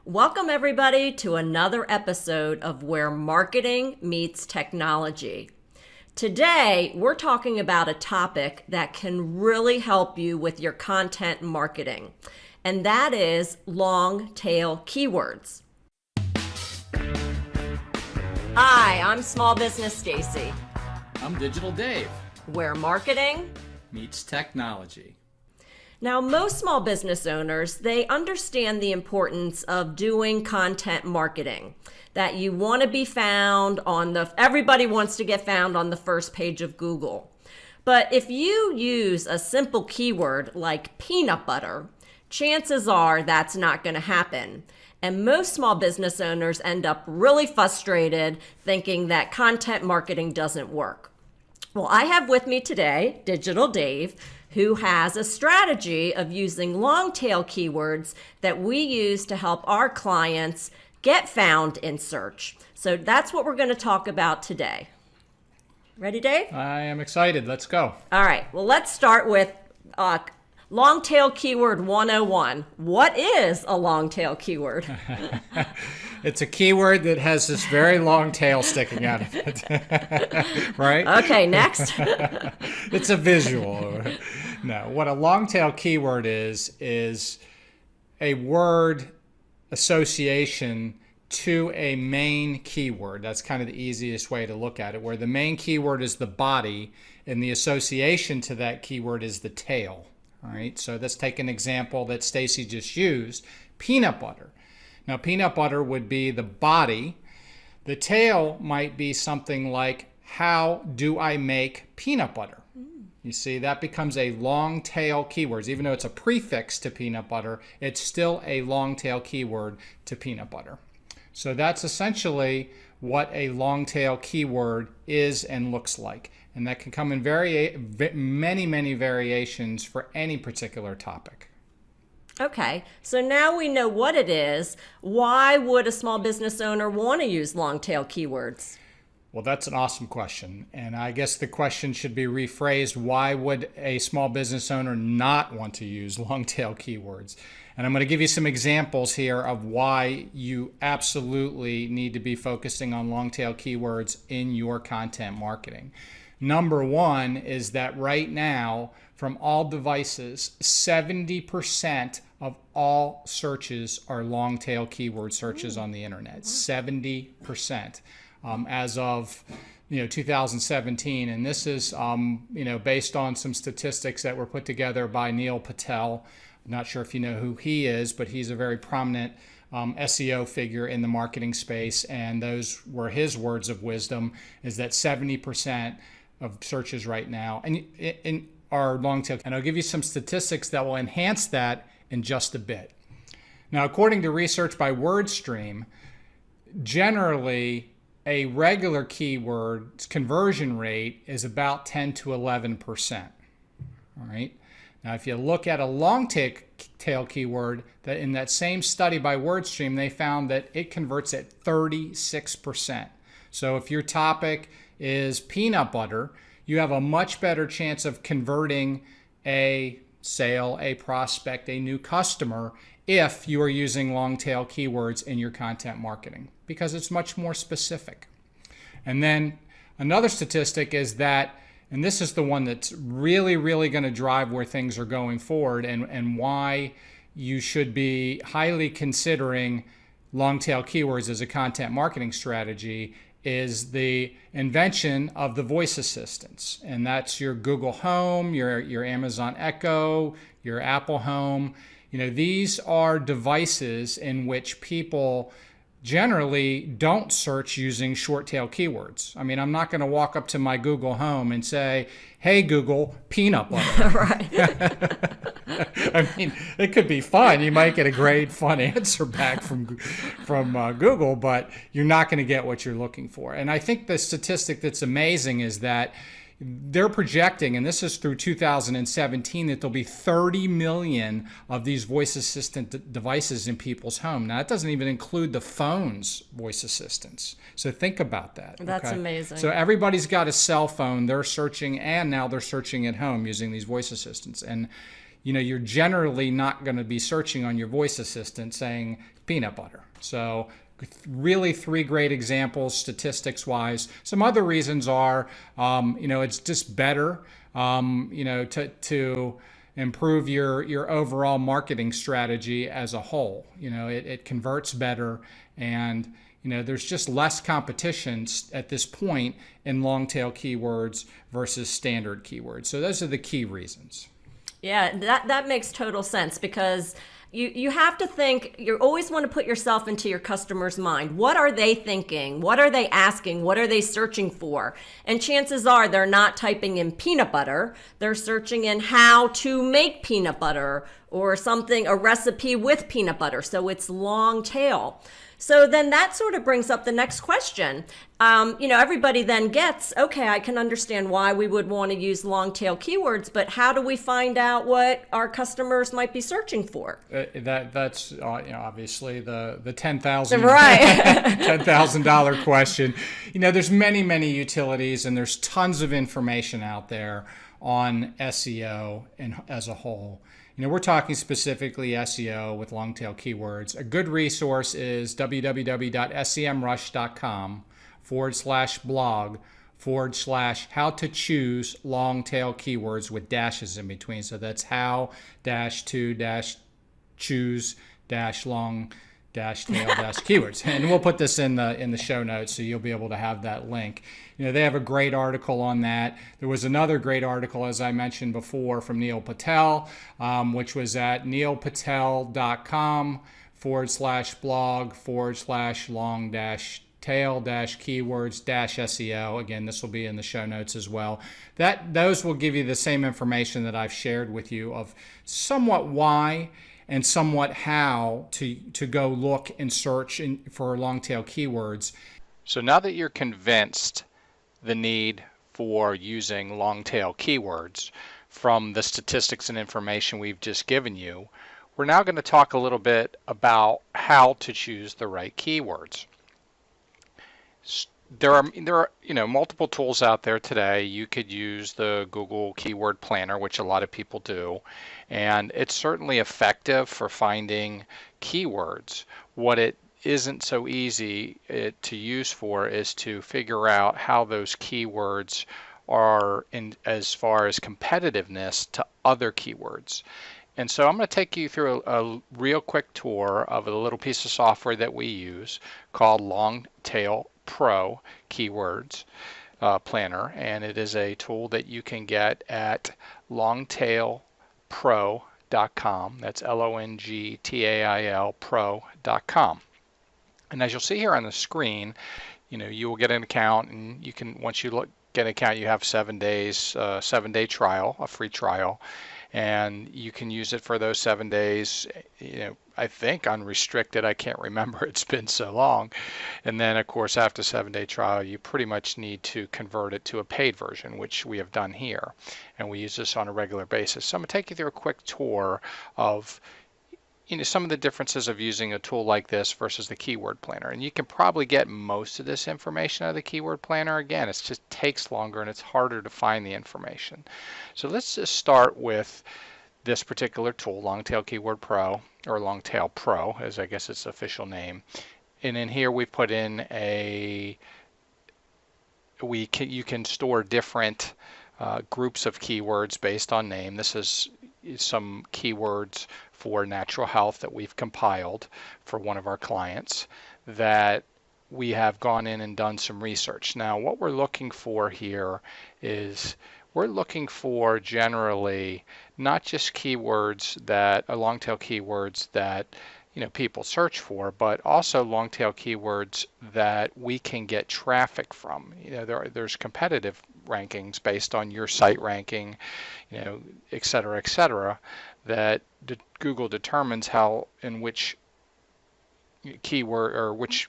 Welcome, everybody, to another episode of Where Marketing Meets Technology. Today, we're talking about a topic that can really help you with your content marketing, and that is long tail keywords. Hi, I'm Small Business Stacey. I'm Digital Dave. Where marketing Meets technology. Now, most small business owners, they understand the importance of doing content marketing, that you want to be found everybody wants to get found on the first page of Google. But if you use a simple keyword like peanut butter, chances are that's not going to happen. And most small business owners end up really frustrated thinking that content marketing doesn't work. Well, I have with me today, Digital Dave, who has a strategy of using long tail keywords that we use to help our clients get found in search. So that's what we're going to talk about today. Ready, Dave? I am excited. Let's go. All right. Well, let's start with long tail keyword 101. What is a long tail keyword? It's a keyword that has this very long tail sticking out of it. Right? Okay, next. It's a visual. No, what a long tail keyword is a word association to a main keyword. That's kind of the easiest way to look at it, where the main keyword is the body and the association to that keyword is the tail. All right, so let's take an example that Stacey just used, peanut butter. Now, peanut butter would be the body. The tail might be something like, how do I make peanut butter? You see, that becomes a long tail keyword. Even though it's a prefix to peanut butter, it's still a long tail keyword to peanut butter. So that's essentially what a long tail keyword is and looks like. And that can come in many variations for any particular topic. Okay, so now we know what it is. Why would a small business owner want to use long tail keywords? Well, that's an awesome question. And I guess the question should be rephrased. Why would a small business owner not want to use long tail keywords? And I'm going to give you some examples here of why you absolutely need to be focusing on long tail keywords in your content marketing. Number one is that right now, from all devices, 70% of all searches are long tail keyword searches on the internet. 70%. As of 2017, and this is based on some statistics that were put together by Neil Patel. I'm not sure if you know who he is, but he's a very prominent SEO figure in the marketing space, and those were his words of wisdom: is that 70% of searches right now and are long tail. And I'll give you some statistics that will enhance that in just a bit. Now, according to research by WordStream, generally a regular keyword's conversion rate is about 10 to 11%. All right. Now, if you look at a long tail keyword, that in that same study by WordStream, they found that it converts at 36%. So if your topic is peanut butter, you have a much better chance of converting a sale, a prospect, a new customer if you are using long tail keywords in your content marketing, because it's much more specific. And then another statistic is that, and this is the one that's really going to drive where things are going forward and why you should be highly considering long tail keywords as a content marketing strategy, is the invention of the voice assistants. And that's your Google Home, your Amazon Echo, your Apple Home. These are devices in which people generally don't search using short tail keywords. I mean, I'm not going to walk up to my Google Home and say, hey, Google, peanut butter. Right. I mean, it could be fun. You might get a great, fun answer back from Google, but you're not going to get what you're looking for. And I think the statistic that's amazing is that they're projecting, and this is through 2017, that there'll be 30 million of these voice assistant devices in people's home. Now, that doesn't even include the phone's voice assistants. So think about that. That's amazing. So everybody's got a cell phone. They're searching, and now they're searching at home using these voice assistants. And you're generally not going to be searching on your voice assistant saying peanut butter. So really 3 great examples statistics wise. Some other reasons are, it's just better, to improve your overall marketing strategy as a whole. It converts better, and there's just less competition at this point in long tail keywords versus standard keywords. So those are the key reasons. Yeah, that makes total sense, because you have to think, you always want to put yourself into your customer's mind. What are they thinking? What are they asking? What are they searching for? And chances are they're not typing in peanut butter. They're searching in how to make peanut butter or something, a recipe with peanut butter. So it's long tail. So then that sort of brings up the next question. Everybody then gets, okay, I can understand why we would want to use long tail keywords, but how do we find out what our customers might be searching for? That's obviously the $10,000 right. $10,000 question. There's many utilities, and there's tons of information out there on SEO and as a whole. We're talking specifically SEO with long tail keywords. A good resource is www.semrush.com/blog/how to choose long tail keywords with dashes in between. So that's how-to-choose-long tail-keywords. And we'll put this in the show notes, so you'll be able to have that link. They have a great article on that. There was another great article, as I mentioned before, from Neil Patel, which was at neilpatel.com/blog/long-tail-keywords-SEO. Again, this will be in the show notes as well. Those will give you the same information that I've shared with you of somewhat why and somewhat how to go look and search for long tail keywords. So now that you're convinced the need for using long tail keywords from the statistics and information we've just given you, we're now going to talk a little bit about how to choose the right keywords. There are multiple tools out there today. You could use the Google Keyword Planner, which a lot of people do, and it's certainly effective for finding keywords. What it isn't so easy to use for is to figure out how those keywords are in as far as competitiveness to other keywords. And so I'm going to take you through a real quick tour of a little piece of software that we use called Longtail Pro Keywords Planner, and it is a tool that you can get at longtailpro.com. That's LONGTAIL pro.com. And as you'll see here on the screen, you will get an account, and you can, once you get an account, you have 7 days, 7-day trial, a free trial, and you can use it for those 7 days. I think unrestricted. I can't remember. It's been so long. And then, of course, after 7-day trial, you pretty much need to convert it to a paid version, which we have done here, and we use this on a regular basis. So I'm going to take you through a quick tour of some of the differences of using a tool like this versus the Keyword Planner. And you can probably get most of this information out of the Keyword Planner. Again, it just takes longer and it's harder to find the information. So let's just start with this particular tool, Longtail Keyword Pro, or Longtail Pro, as I guess its official name. And in here we put in you can store different groups of keywords based on name. This is some keywords for natural health that we've compiled for one of our clients that we have gone in and done some research. Now, what we're looking for here is we're looking for generally not just keywords that are long tail keywords that people search for, but also long tail keywords that we can get traffic from. There's competitive rankings based on your site ranking, et cetera, that Google determines how and which keyword or which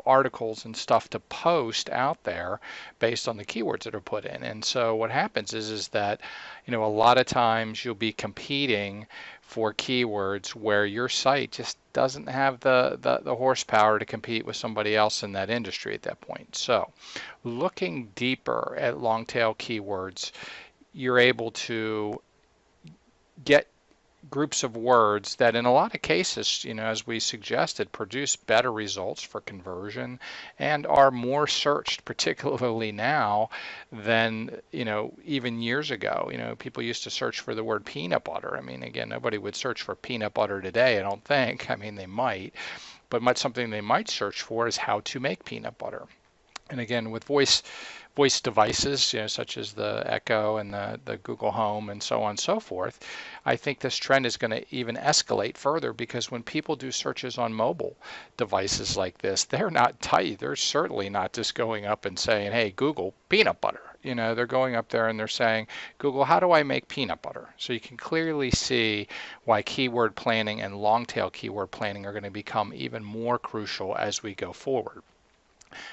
articles and stuff to post out there based on the keywords that are put in. And so what happens is that a lot of times you'll be competing for keywords where your site just doesn't have the horsepower to compete with somebody else in that industry at that point. So looking deeper at long tail keywords, you're able to get groups of words that in a lot of cases, as we suggested, produce better results for conversion and are more searched, particularly now, than, even years ago. People used to search for the word peanut butter. I mean, again, nobody would search for peanut butter today, I don't think. I mean, they might, but something they might search for is how to make peanut butter. And again, with voice devices, such as the Echo and the Google Home and so on and so forth, I think this trend is going to even escalate further, because when people do searches on mobile devices like this, they're not tight. They're certainly not just going up and saying, hey, Google, peanut butter. They're going up there and they're saying, Google, how do I make peanut butter? So you can clearly see why keyword planning and long tail keyword planning are going to become even more crucial as we go forward.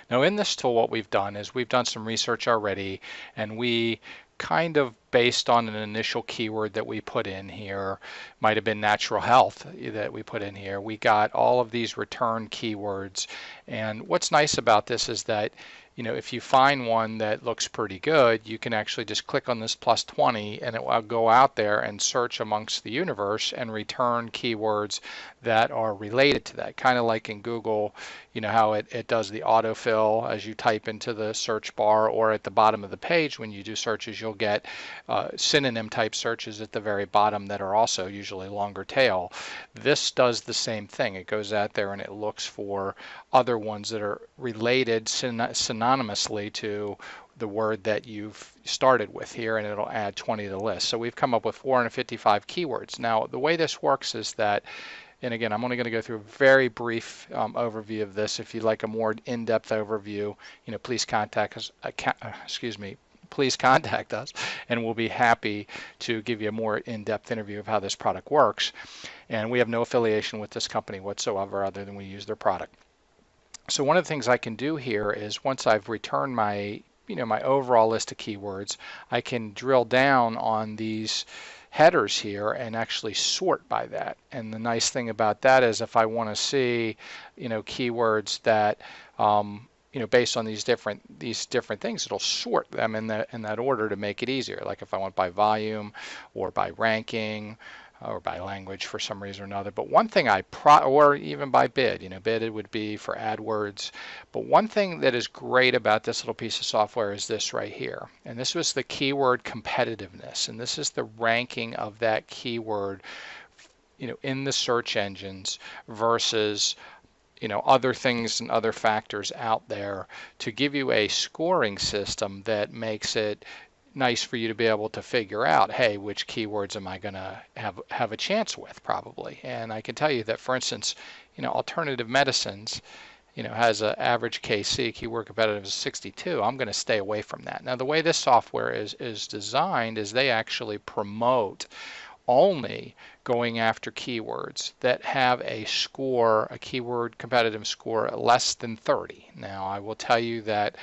Now in this tool, what we've done is we've done some research already, and we kind of, based on an initial keyword that we put in here, might have been natural health that we put in here, we got all of these return keywords. And what's nice about this is that if you find one that looks pretty good, you can actually just click on this +20 and it will go out there and search amongst the universe and return keywords that are related to that. Kind of like in Google, how it does the autofill as you type into the search bar, or at the bottom of the page when you do searches, you'll get synonym type searches at the very bottom that are also usually longer tail. This does the same thing. It goes out there and it looks for other ones that are related synonymously to the word that you've started with here, and it'll add 20 to the list. So we've come up with 455 keywords. Now the way this works is that, and again, I'm only going to go through a very brief overview of this. If you'd like a more in-depth overview, please contact us. Please contact us, and we'll be happy to give you a more in-depth interview of how this product works. And we have no affiliation with this company whatsoever, other than we use their product. So one of the things I can do here is, once I've returned my my overall list of keywords, I can drill down on these headers here and actually sort by that. And the nice thing about that is, if I want to see keywords that based on these different things, it'll sort them in that order to make it easier. Like if I want by volume or by ranking or by language for some reason or another. But one thing or even by bid, bid it would be for AdWords. But one thing that is great about this little piece of software is this right here. And this was the keyword competitiveness. And this is the ranking of that keyword, in the search engines versus other things and other factors out there, to give you a scoring system that makes it nice for you to be able to figure out, hey, which keywords am I going to have a chance with, probably. And I can tell you that, for instance, alternative medicines, has an average KC, keyword competitive, of 62. I'm going to stay away from that. Now, the way this software is designed is they actually promote only going after keywords that have a score, a keyword competitive score, less than 30. Now, I will tell you that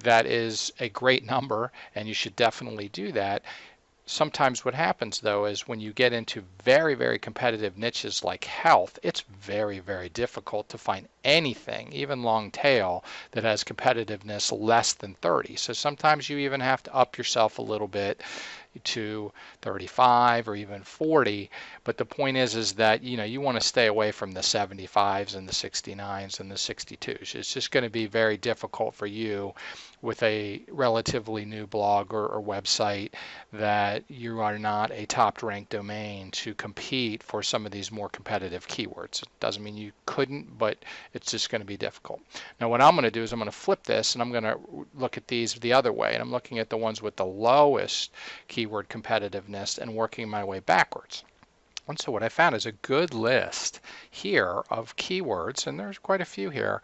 that is a great number, and you should definitely do that. Sometimes what happens, though, is when you get into very, very competitive niches like health, it's very, very difficult to find anything, even long tail, that has competitiveness less than 30. So sometimes you even have to up yourself a little bit to 35 or even 40. But the point is that you want to stay away from the 75s and the 69s and the 62s. It's just going to be very difficult for you with a relatively new blog or website that you are not a top ranked domain to compete for some of these more competitive keywords. It doesn't mean you couldn't, but it's just going to be difficult. Now what I'm going to do is I'm going to flip this, and I'm going to look at these the other way, and I'm looking at the ones with the lowest keyword competitiveness and working my way backwards. And so what I found is a good list here of keywords, and there's quite a few here.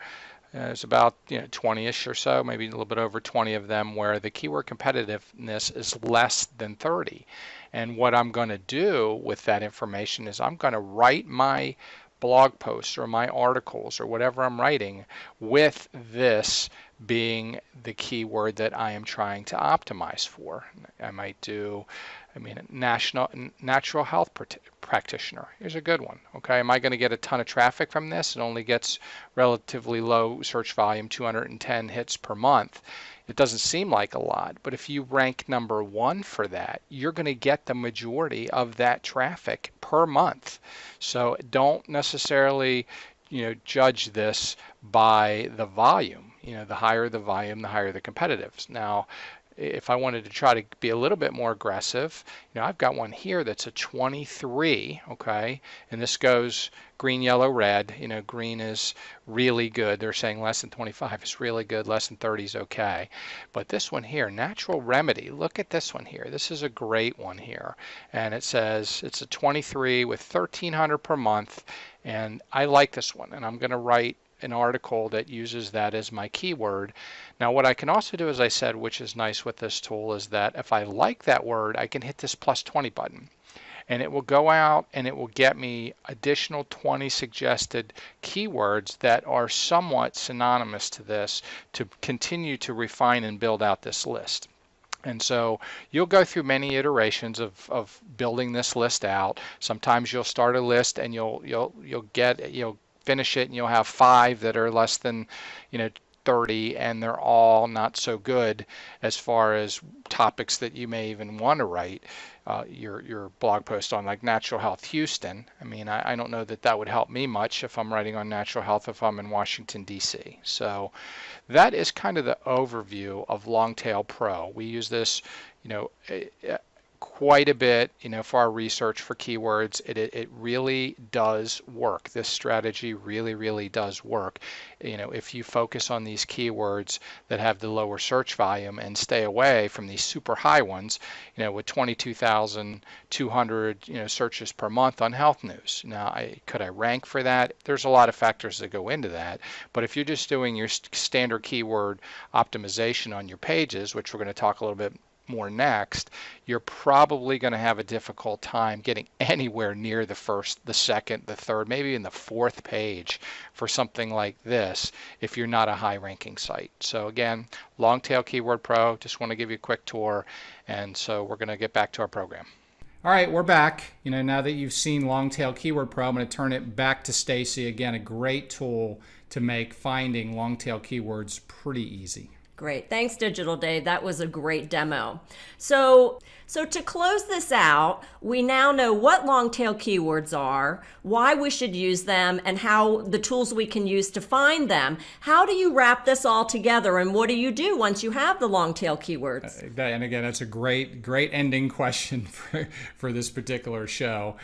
There's about 20-ish or so, maybe a little bit over 20 of them, where the keyword competitiveness is less than 30. And what I'm going to do with that information is I'm going to write my blog posts or my articles or whatever I'm writing with this being the keyword that I am trying to optimize for. I might do, natural health practitioner. Here's a good one. Okay, am I going to get a ton of traffic from this? It only gets relatively low search volume, 210 hits per month. It doesn't seem like a lot, but if you rank number 1 for that, you're going to get the majority of that traffic per month. So don't necessarily, judge this by the volume. The higher the volume, the higher the competitives. Now, if I wanted to try to be a little bit more aggressive, I've got one here that's a 23, okay? And this goes green, yellow, red. Green is really good. They're saying less than 25 is really good, less than 30 is okay. But this one here, Natural Remedy, look at this one here. This is a great one here. And it says it's a 23 with 1,300 per month. And I like this one. And I'm going to write an article that uses that as my keyword. Now what I can also do, as I said, which is nice with this tool, is that if I like that word, I can hit this plus 20 button and it will go out and it will get me additional 20 suggested keywords that are somewhat synonymous to this to continue to refine and build out this list. And so you'll go through many iterations of building this list out. Sometimes you'll start a list and you'll finish it and you'll have 5 that are less than 30, and they're all not so good as far as topics that you may even want to write your blog post on, like natural health Houston. I mean, I don't know that would help me much if I'm writing on natural health if I'm in Washington DC. So that is kind of the overview of Longtail Pro. We use this quite a bit, for our research for keywords. It really does work. This strategy really does work. If you focus on these keywords that have the lower search volume and stay away from these super high ones, with 22,200 searches per month on health news. Now, could I rank for that? There's a lot of factors that go into that. But if you're just doing your standard keyword optimization on your pages, which we're going to talk a little bit more next, you're probably going to have a difficult time getting anywhere near the first, the second, the third, maybe in the 4th page for something like this if you're not a high ranking site. So again, Longtail Keyword Pro, just want to give you a quick tour, and so we're going to get back to our program. All right, we're back. Now that you've seen Longtail Keyword Pro, I'm going to turn it back to Stacey. Again, a great tool to make finding longtail keywords pretty easy. Great. Thanks, Digital Dave. That was a great demo. So to close this out, we now know what long tail keywords are, why we should use them, and how the tools we can use to find them. How do you wrap this all together, and what do you do once you have the long tail keywords? And again, that's a great ending question for this particular show.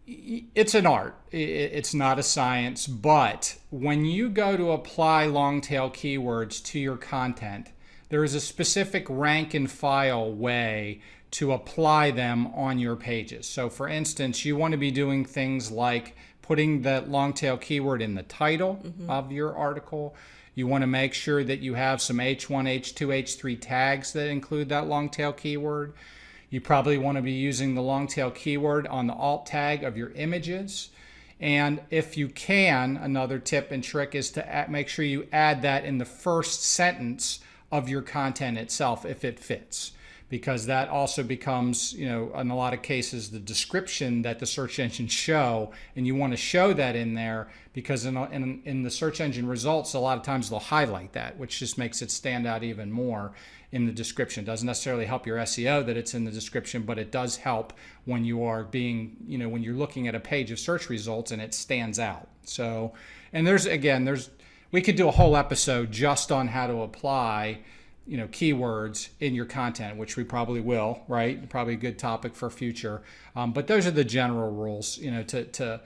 It's an art. It's not a science, but when you go to apply long tail keywords to your content, there is a specific rank and file way to apply them on your pages. So for instance, you want to be doing things like putting the long tail keyword in the title of your article. You want to make sure that you have some H1, H2, H3 tags that include that long tail keyword. You probably want to be using the long tail keyword on the alt tag of your images. And if you can, another tip and trick is to make sure you add that in the first sentence of your content itself if it fits. Because that also becomes, in a lot of cases, the description that the search engines show. And you want to show that in there because in the search engine results, a lot of times they'll highlight that, which just makes it stand out even more in the description. It doesn't necessarily help your SEO that it's in the description, but it does help when you are when you're looking at a page of search results and it stands out. So, and we could do a whole episode just on how to apply keywords in your content, which we probably will, right? Probably a good topic for future. But those are the general rules, to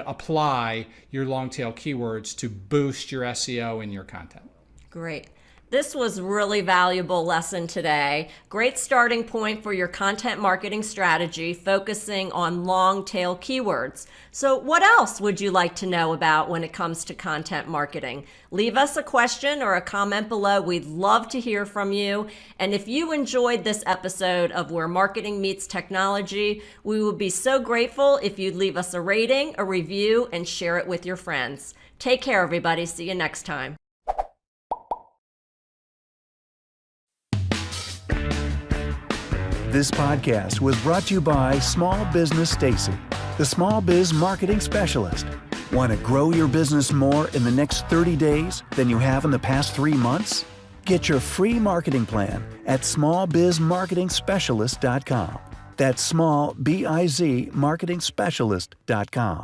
apply your long tail keywords to boost your SEO in your content. Great. This was really valuable lesson today. Great starting point for your content marketing strategy, focusing on long tail keywords. So what else would you like to know about when it comes to content marketing? Leave us a question or a comment below. We'd love to hear from you. And if you enjoyed this episode of Where Marketing Meets Technology, we would be so grateful if you'd leave us a rating, a review, and share it with your friends. Take care, everybody. See you next time. This podcast was brought to you by Small Business Stacey, the small biz marketing specialist. Want to grow your business more in the next 30 days than you have in the past 3 months? Get your free marketing plan at smallbizmarketingspecialist.com. That's small, B-I-Z, marketingspecialist.com.